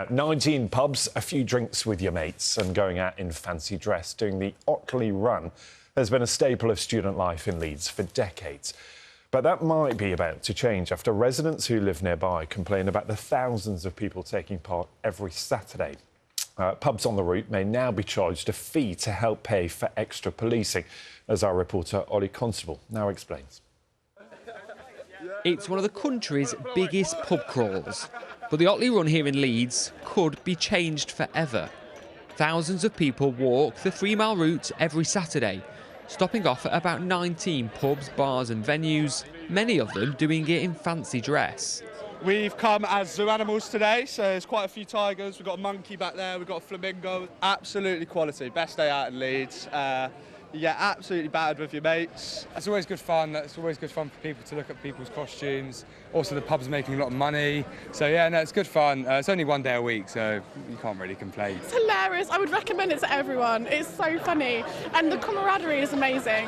19 pubs, a few drinks with your mates and going out in fancy dress. Doing the Otley Run has been a staple of student life in Leeds for decades. But that might be about to change after residents who live nearby complain about the thousands of people taking part every Saturday. Pubs on the route may now be charged a fee to help pay for extra policing, as our reporter Ollie Constable now explains. It's one of the country's biggest pub crawls, but the Otley Run here in Leeds could be changed forever. Thousands of people walk the 3-mile route every Saturday, stopping off at about 19 pubs, bars and venues, many of them doing it in fancy dress. We've come as zoo animals today, so there's quite a few tigers. We've got a monkey back there, we've got a flamingo. Absolutely quality, best day out in Leeds. You get absolutely battered with your mates. It's always good fun. It's always good fun for people to look at people's costumes. Also, the pub's making a lot of money. So, yeah, no, it's good fun. It's only one day a week, so you can't really complain. It's hilarious. I would recommend it to everyone. It's so funny. And the camaraderie is amazing.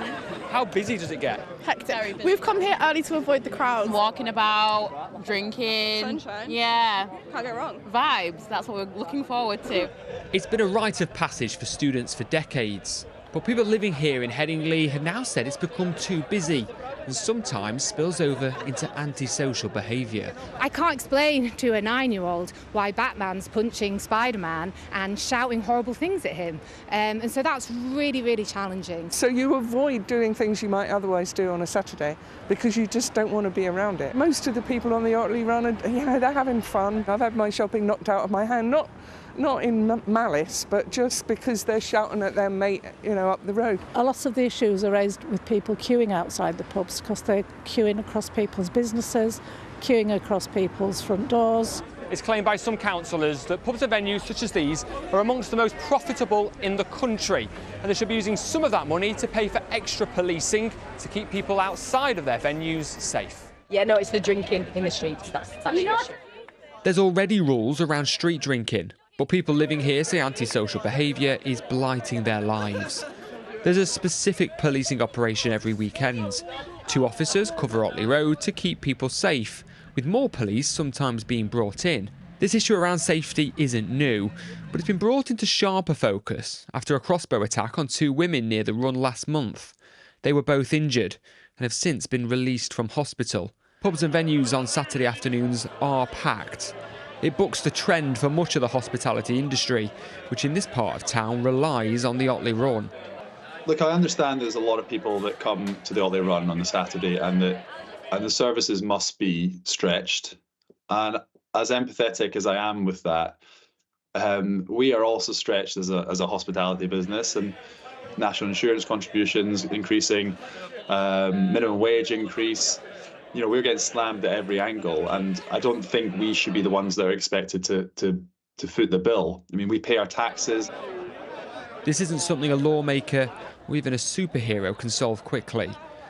How busy does it get? Hectic. We've come here early to avoid the crowds. Walking about, drinking. Sunshine. Yeah. Can't go wrong. Vibes. That's what we're looking forward to. It's been a rite of passage for students for decades. But people living here in Headingley have now said it's become too busy and sometimes spills over into antisocial behaviour. I can't explain to a 9-year-old why Batman's punching Spider-Man and shouting horrible things at him. And so that's really, really challenging. So you avoid doing things you might otherwise do on a Saturday because you just don't want to be around it. Most of the people on the Otley Run, they're having fun. I've had my shopping knocked out of my hand, not in malice, but just because they're shouting at their mate, up the road. A lot of the issues are raised with people queuing outside the pubs because they're queuing across people's businesses, queuing across people's front doors. It's claimed by some councillors that pubs and venues such as these are amongst the most profitable in the country, and they should be using some of that money to pay for extra policing to keep people outside of their venues safe. Yeah, no, it's the drinking in the streets. That's the issue. There's already rules around street drinking, but people living here say antisocial behaviour is blighting their lives. There's a specific policing operation every weekend. 2 officers cover Otley Road to keep people safe, with more police sometimes being brought in. This issue around safety isn't new, but it's been brought into sharper focus after a crossbow attack on 2 women near the run last month. They were both injured and have since been released from hospital. Pubs and venues on Saturday afternoons are packed. It bucks the trend for much of the hospitality industry, which in this part of town relies on the Otley Run. Look, I understand there's a lot of people that come to the Otley Run on the Saturday and the services must be stretched. And as empathetic as I am with that, we are also stretched as a hospitality business, and national insurance contributions increasing, minimum wage increase. We're getting slammed at every angle, and I don't think we should be the ones that are expected to foot the bill. I mean, we pay our taxes. This isn't something a lawmaker or even a superhero can solve quickly.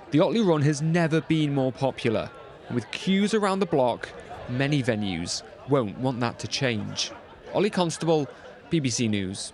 The Otley Run has never been more popular, and with queues around the block, many venues won't want that to change. Ollie Constable, BBC News.